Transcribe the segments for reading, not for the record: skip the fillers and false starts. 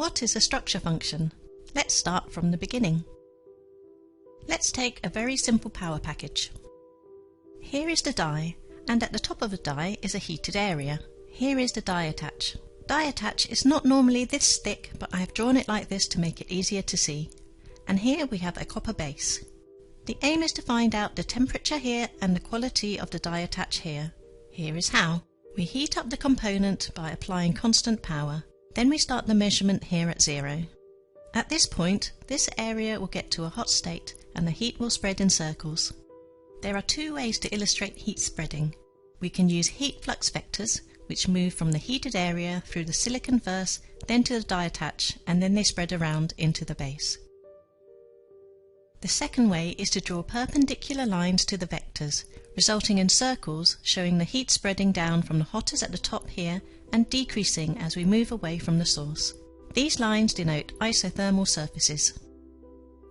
what is a structure function? Let's start from the beginning. Let's take a very simple power package. Here is the die, and at the top of the die is a heated area. Here is the die attach. Die attach is not normally this thick, but I have drawn it like this to make it easier to see. And here we have a copper base. The aim is to find out the temperature here and the quality of the die attach here. Here is how. We heat up the component by applying constant power. Then we start the measurement here at 0. At this point, this area will get to a hot state and the heat will spread in circles. There are two ways to illustrate heat spreading. We can use heat flux vectors, which move from the heated area through the silicon verse, then to the die attach, and then they spread around into the base. The second way is to draw perpendicular lines to the vectors, resulting in circles showing the heat spreading down from the hottest at the top here and decreasing as we move away from the source. These lines denote isothermal surfaces.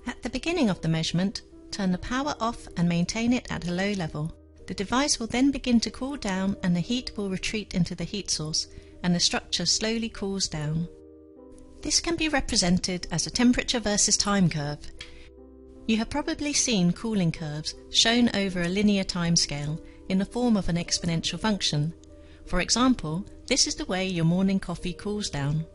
At the beginning of the measurement, turn the power off and maintain it at a low level. The device will then begin to cool down and the heat will retreat into the heat source and the structure slowly cools down. This can be represented as a temperature versus time curve. You have probably seen cooling curves shown over a linear timescale in the form of an exponential function. For example, this is the way your morning coffee cools down.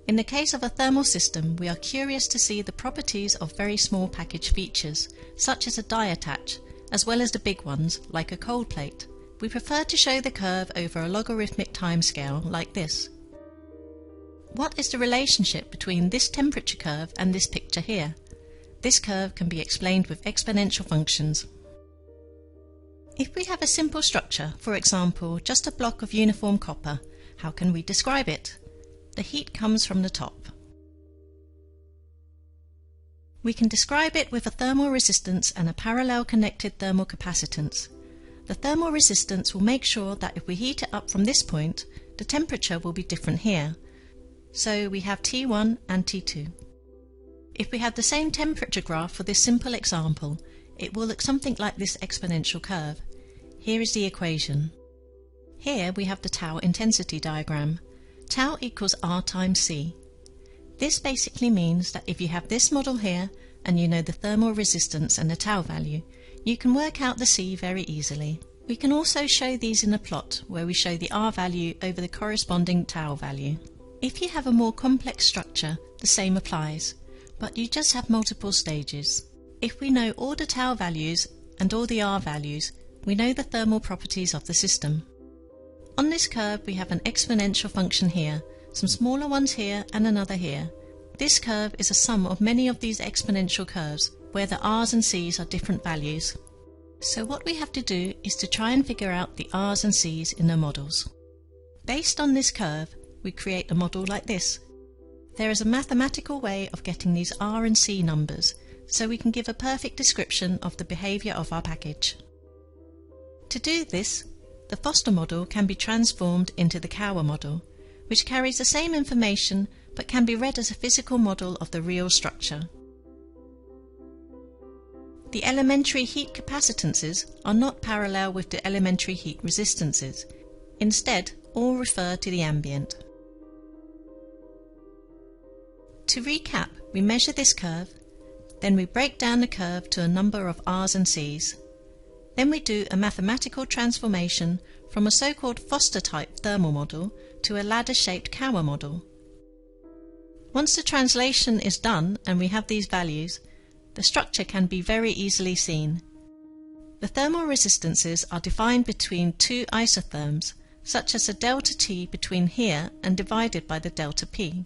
In the case of a thermal system, we are curious to see the properties of very small package features, such as a die attach, as well as the big ones, like a cold plate. We prefer to show the curve over a logarithmic timescale like this. What is the relationship between this temperature curve and this picture here? This curve can be explained with exponential functions. If we have a simple structure, for example, just a block of uniform copper, how can we describe it? The heat comes from the top. We can describe it with a thermal resistance and a parallel connected thermal capacitance. The thermal resistance will make sure that if we heat it up from this point, the temperature will be different here. So we have T1 and T2. If we have the same temperature graph for this simple example, it will look something like this exponential curve. Here is the equation. Here we have the tau intensity diagram. Tau equals R times C. This basically means that if you have this model here and you know the thermal resistance and the tau value, you can work out the C very easily. We can also show these in a plot where we show the R value over the corresponding tau value. If you have a more complex structure, the same applies, but you just have multiple stages. If we know all the tau values and all the R values, we know the thermal properties of the system. On this curve we have an exponential function here, some smaller ones here and another here. This curve is a sum of many of these exponential curves, where the R's and C's are different values. So what we have to do is to try and figure out the R's and C's in the models. Based on this curve, we create a model like this. There is a mathematical way of getting these R and C numbers, so we can give a perfect description of the behavior of our package. To do this, the Foster model can be transformed into the Cauer model, which carries the same information but can be read as a physical model of the real structure. The elementary heat capacitances are not parallel with the elementary heat resistances. Instead, all refer to the ambient. To recap, we measure this curve, then we break down the curve to a number of R's and C's. Then we do a mathematical transformation from a so-called Foster-type thermal model to a ladder-shaped Cauer model. Once the translation is done and we have these values, the structure can be very easily seen. The thermal resistances are defined between two isotherms, such as the delta T between here and divided by the delta P.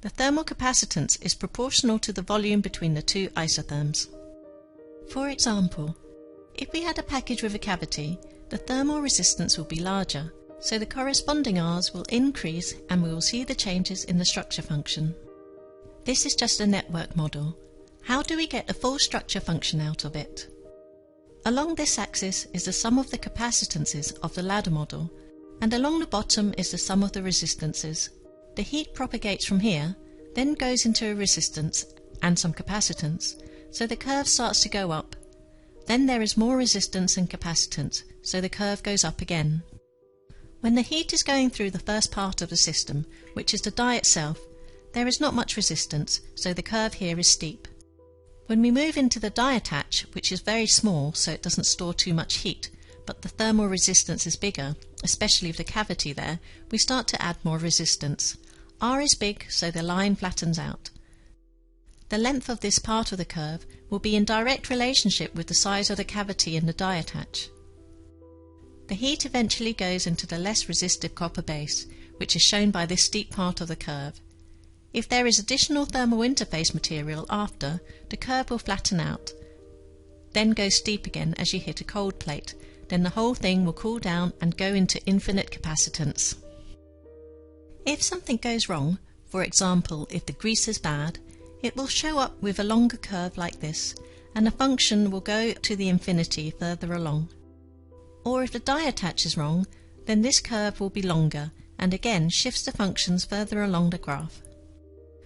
The thermal capacitance is proportional to the volume between the two isotherms. For example, if we had a package with a cavity, the thermal resistance will be larger, so the corresponding R's will increase and we will see the changes in the structure function. This is just a network model. How do we get a full structure function out of it? Along this axis is the sum of the capacitances of the ladder model, and along the bottom is the sum of the resistances. The heat propagates from here, then goes into a resistance and some capacitance, so the curve starts to go up. Then there is more resistance and capacitance, so the curve goes up again. When the heat is going through the first part of the system, which is the die itself, There is not much resistance, so the curve here is steep. When we move into the die attach, which is very small so it doesn't store too much heat, but the thermal resistance is bigger, especially with the cavity there, we start to add more resistance. R is big, so the line flattens out. The length of this part of the curve will be in direct relationship with the size of the cavity in the die attach. The heat eventually goes into the less resistive copper base, which is shown by this steep part of the curve. If there is additional thermal interface material after, the curve will flatten out, then go steep again as you hit a cold plate. Then the whole thing will cool down and go into infinite capacitance. If something goes wrong, for example if the grease is bad, it will show up with a longer curve like this, and the function will go to the infinity further along. Or if the die attach is wrong, then this curve will be longer and again shifts the functions further along the graph.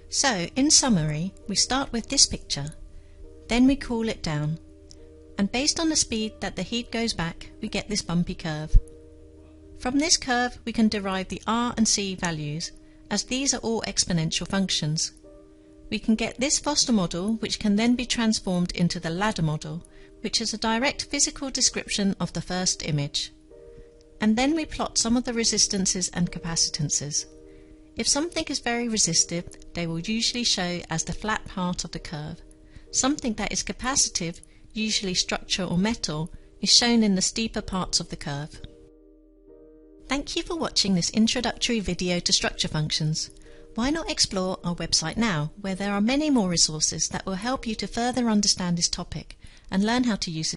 So, in summary, we start with this picture, then we cool it down, and based on the speed that the heat goes back, we get this bumpy curve. From this curve we can derive the R and C values, as these are all exponential functions. We can get this Foster model, which can then be transformed into the ladder model, which is a direct physical description of the first image. And then we plot some of the resistances and capacitances. If something is very resistive, they will usually show as the flat part of the curve. Something that is capacitive, usually structure or metal, is shown in the steeper parts of the curve. Thank you for watching this introductory video to structure functions. Why not explore our website now, where there are many more resources that will help you to further understand this topic and learn how to use it